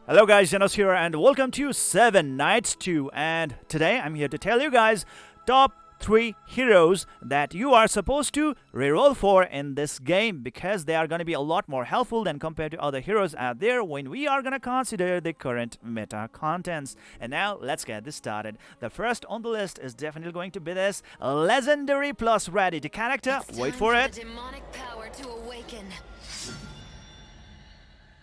Hello guys, Zennosh here and welcome to 7 Nights 2, and today I'm here to tell you guys top 3 heroes that you are supposed to reroll for in this game, because they are going to be a lot more helpful than compared to other heroes out there when we are going to consider the current meta contents. And now let's get this started. The first on the list is definitely going to be this legendary plus rarity character. Wait for it. The demonic power to awaken.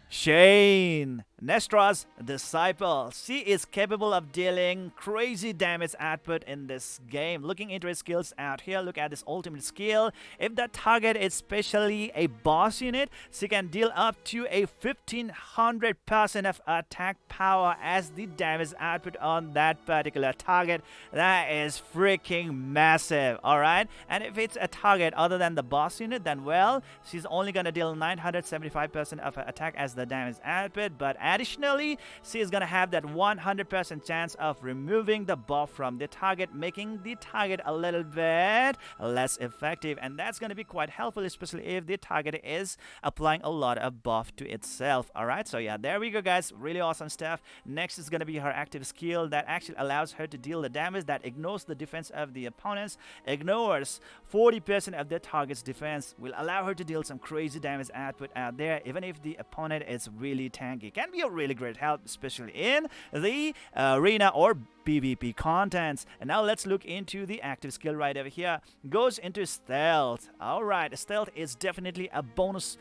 Shane, Nestra's disciple. She is capable of dealing crazy damage output in this game. Looking into his skills out here, look at this ultimate skill. If the target is especially a boss unit, she can deal up to a 1500% of attack power as the damage output on that particular target. That is freaking massive, alright? And if it's a target other than the boss unit, then well, she's only gonna deal 975% of her attack as the damage output, but additionally, she is gonna have that 100% chance of removing the buff from the target, making the target a little bit less effective, and that's gonna be quite helpful, especially if the target is applying a lot of buff to itself. Alright, so yeah, there we go guys, really awesome stuff. Next is gonna be her active skill that actually allows her to deal the damage that ignores the defense of the opponents, ignores 40% of the target's defense, will allow her to deal some crazy damage output out there even if the opponent is really tanky. Can be a really great help, especially in the arena or PvP contents. And now let's look into the active skill right over here. Goes into stealth. Alright, stealth is definitely a bonus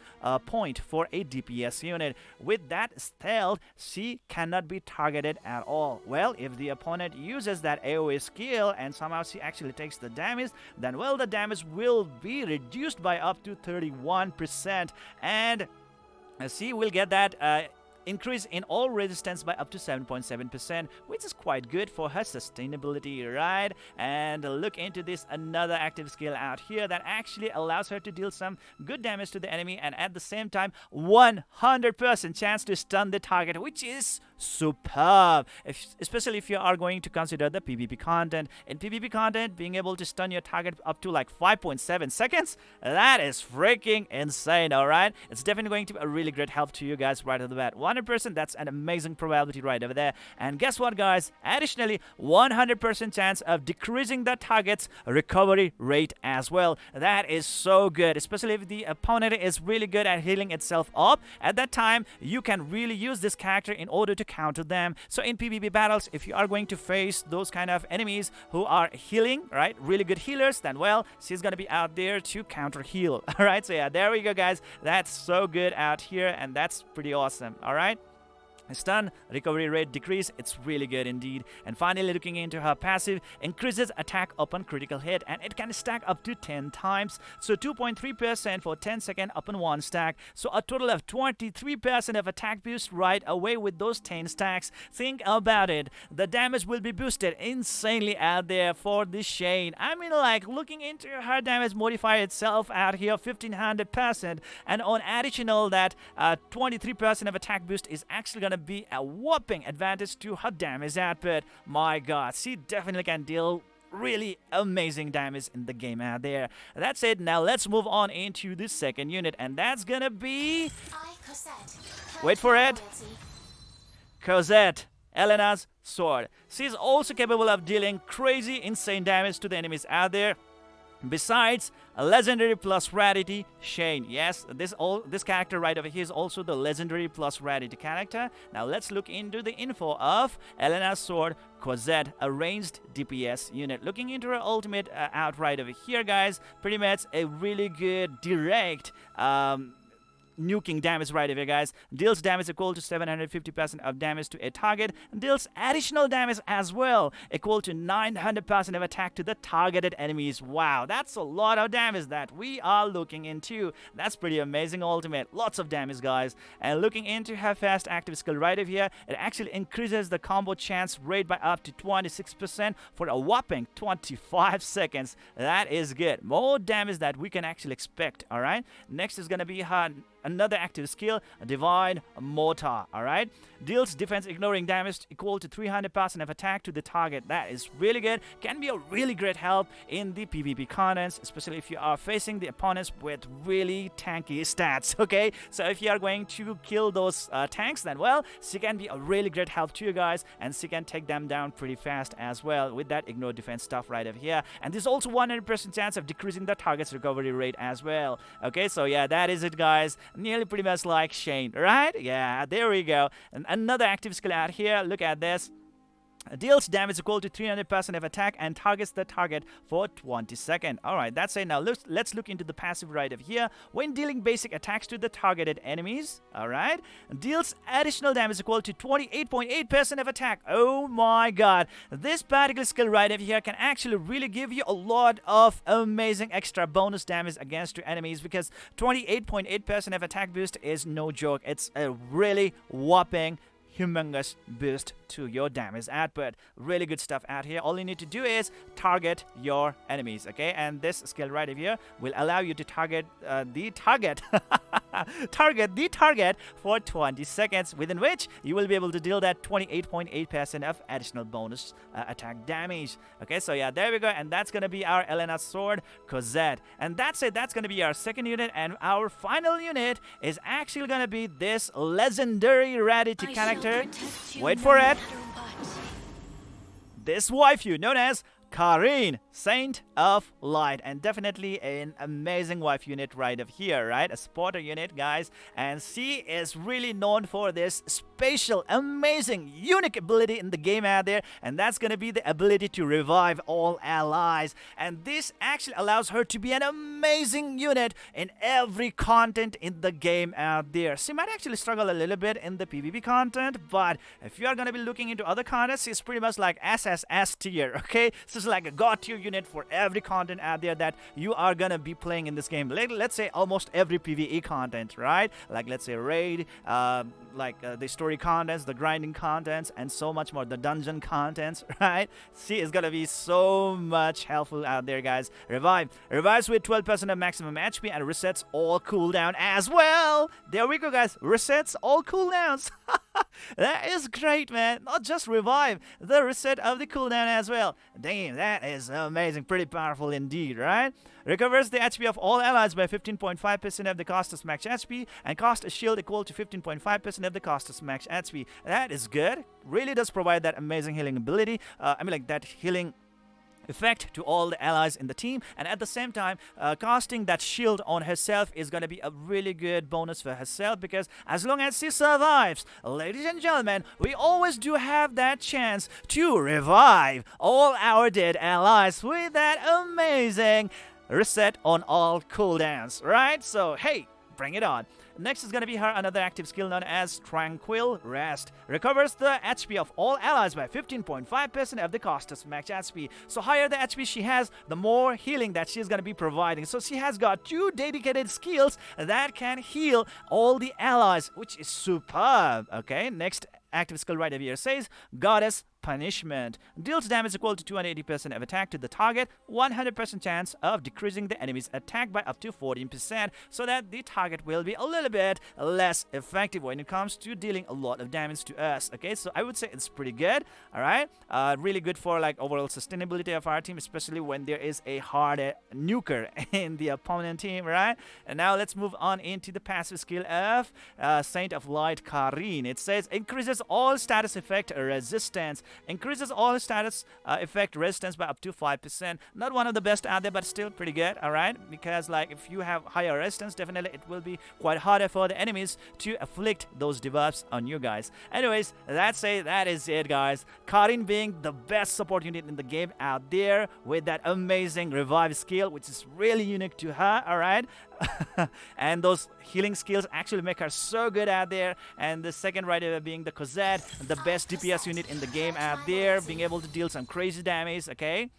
point for a DPS unit. With that stealth, she cannot be targeted at all. Well, if the opponent uses that AoE skill and somehow she actually takes the damage, then well, the damage will be reduced by up to 31%, and she will get that increase in all resistance by up to 7.7%, which is quite good for her sustainability, right? And look into this another active skill out here that actually allows her to deal some good damage to the enemy, and at the same time 100% chance to stun the target, which is superb, especially if you are going to consider the PvP content. In PvP content, being able to stun your target up to like 5.7 seconds, that is freaking insane. Alright, it's definitely going to be a really great help to you guys right off the bat. 100%, that's an amazing probability right over there. And guess what guys, additionally 100% chance of decreasing the target's recovery rate as well. That is so good, especially if the opponent is really good at healing itself up. At that time, you can really use this character in order to counter them. So in PvP battles, if you are going to face those kind of enemies who are healing, right, really good healers, then well, she's gonna be out there to counter heal. Alright, so yeah, there we go guys, that's so good out here, and that's pretty awesome. Alright, stun, recovery rate decrease, it's really good indeed. And finally, looking into her passive, increases attack upon critical hit, and it can stack up to 10 times. So 2.3% for 10 second upon one stack, so a total of 23% of attack boost right away with those 10 stacks. Think about it, the damage will be boosted insanely out there for this Shane. I mean, like, looking into her damage modifier itself out here, 1500%, and on additional that 23% of attack boost is actually gonna be a whopping advantage to her damage output. My god, she definitely can deal really amazing damage in the game out there. That's it. Now let's move on into the second unit, and that's gonna be Cozette. wait for it, Cozette, Elena's sword. She's also capable of dealing crazy insane damage to the enemies out there. Besides a legendary plus rarity, Shane. Yes, this character right over here is also the legendary plus rarity character. Now let's look into the info of Elena's sword, Cozette, a ranged DPS unit. Looking into her ultimate out right over here, guys, pretty much a really good direct nuking damage right over here, guys. Deals damage equal to 750% of damage to a target, and deals additional damage as well, equal to 900% of attack to the targeted enemies. Wow, that's a lot of damage that we are looking into. That's pretty amazing ultimate. Lots of damage, guys. And looking into her fast active skill right over here, it actually increases the combo chance rate by up to 26% for a whopping 25 seconds. That is good. More damage that we can actually expect. Alright, next is gonna be her another active skill, Divine Mortar. Alright, deals defense ignoring damage equal to 300% of attack to the target. That is really good. Can be a really great help in the PvP contents, especially if you are facing the opponents with really tanky stats. Okay, so if you are going to kill those tanks, then well, she can be a really great help to you guys, and she can take them down pretty fast as well with that ignore defense stuff right over here. And there's also 100% chance of decreasing the target's recovery rate as well. Okay, so yeah, that is it, guys. Nearly pretty much like Shane, right? Yeah, there we go. And another active skill out here. Look at this. Deals damage equal to 300% of attack and targets the target for 20 seconds. Alright, that's it. Now let's look into the passive right over here. When dealing basic attacks to the targeted enemies, alright, deals additional damage equal to 28.8% of attack. Oh my god. This particular skill right over here can actually really give you a lot of amazing extra bonus damage against your enemies, because 28.8% of attack boost is no joke. It's a really whopping humongous boost to your damage output. Really good stuff out here. All you need to do is target your enemies, okay? And this skill right over here will allow you to target the target for 20 seconds, within which you will be able to deal that 28.8% of additional bonus attack damage. Okay, so yeah, there we go. And that's gonna be our Elena's sword, Cozette. And that's it. That's gonna be our second unit, and our final unit is actually gonna be this legendary rarity character. Wait for it. This waifu known as Karin, Saint of Light, and definitely an amazing wife unit right up here, right? A spotter unit, guys, and she is really known for this special, amazing, unique ability in the game out there, and that's gonna be the ability to revive all allies. And this actually allows her to be an amazing unit in every content in the game out there. She might actually struggle a little bit in the PvP content, but if you are gonna be looking into other contents, she's pretty much like SSS tier, okay? So is like a god tier unit for every content out there that you are gonna be playing in this game. Let's say almost every PvE content, right? Like let's say raid, the story contents, the grinding contents, and so much more, the dungeon contents, right? See, it's gonna be so much helpful out there, guys. Revives with 12% of maximum HP and resets all cooldown as well. There we go, guys. Resets all cooldowns. That is great, man. Not just revive, the reset of the cooldown as well. Damn, that is amazing. Pretty powerful indeed, right? Recovers the HP of all allies by 15.5% of the cost of max HP, and cost a shield equal to 15.5% of the cost of max HP. That is good. Really does provide that amazing healing ability. That healing effect to all the allies in the team, and at the same time casting that shield on herself is going to be a really good bonus for herself, because as long as she survives, ladies and gentlemen, we always do have that chance to revive all our dead allies with that amazing reset on all cooldowns, right? So hey, bring it on. Next is going to be her another active skill known as Tranquil Rest. Recovers the HP of all allies by 15.5% of the cost of max HP. So higher the HP she has, the more healing that she's going to be providing. So she has got 2 dedicated skills that can heal all the allies, which is superb. Okay, next active skill right over here says Goddess Punishment. Deals damage equal to 280% of attack to the target, 100% chance of decreasing the enemy's attack by up to 14%, so that the target will be a little bit less effective when it comes to dealing a lot of damage to us. Okay, so I would say it's pretty good. Alright, really good for like overall sustainability of our team, especially when there is a hard nuker in the opponent team, right? And now let's move on into the passive skill of Saint of Light Karin. It says increases all status effect resistance. Increases all status effect resistance by up to 5%. Not one of the best out there, but still pretty good, alright? Because like if you have higher resistance, definitely it will be quite harder for the enemies to afflict those debuffs on you guys. Anyways, that is it, guys. Karin being the best support unit in the game out there with that amazing revive skill, which is really unique to her, alright? And those healing skills actually make her so good out there. And the second rider being the Cozette, the best DPS unit in the game out there, being able to deal some crazy damage, okay?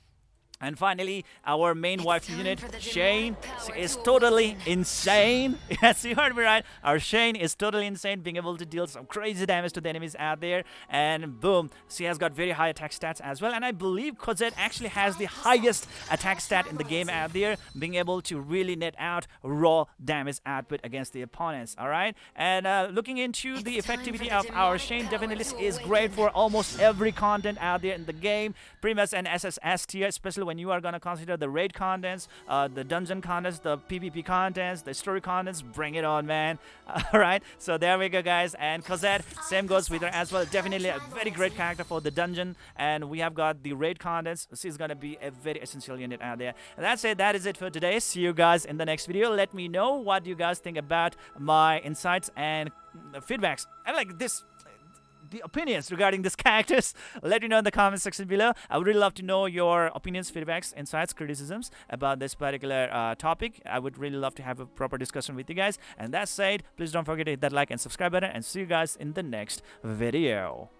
And finally, our main It's wife time unit, for the Shane, demonic power is to totally awaken. insane. Yes, you heard me right. Our Shane is totally insane, being able to deal some crazy damage to the enemies out there. And boom, she has got very high attack stats as well. And I believe Cozette actually has the highest attack stat in the game out there, being able to really net out raw damage output against the opponents. All right. And looking into the It's time for effectivity the of our demonic Shane, power definitely to is great awaken. for almost every content out there in the game. Pretty much an SSS tier, especially when you are gonna consider the raid contents, the dungeon contents, the PvP contents, the story contents. Bring it on, man. All right. So there we go, guys. And Cozette, same goes with her as well. Definitely a very great character for the dungeon. And we have got the raid contents. She's gonna be a very essential unit out there. And that's it. That is it for today. See you guys in the next video. Let me know what you guys think about my insights and feedbacks. I like this the opinions regarding these characters. Let me know in the comment section below. I would really love to know your opinions, feedbacks, insights, criticisms about this particular topic. I would really love to have a proper discussion with you guys. And that said, please don't forget to hit that like and subscribe button, and see you guys in the next video.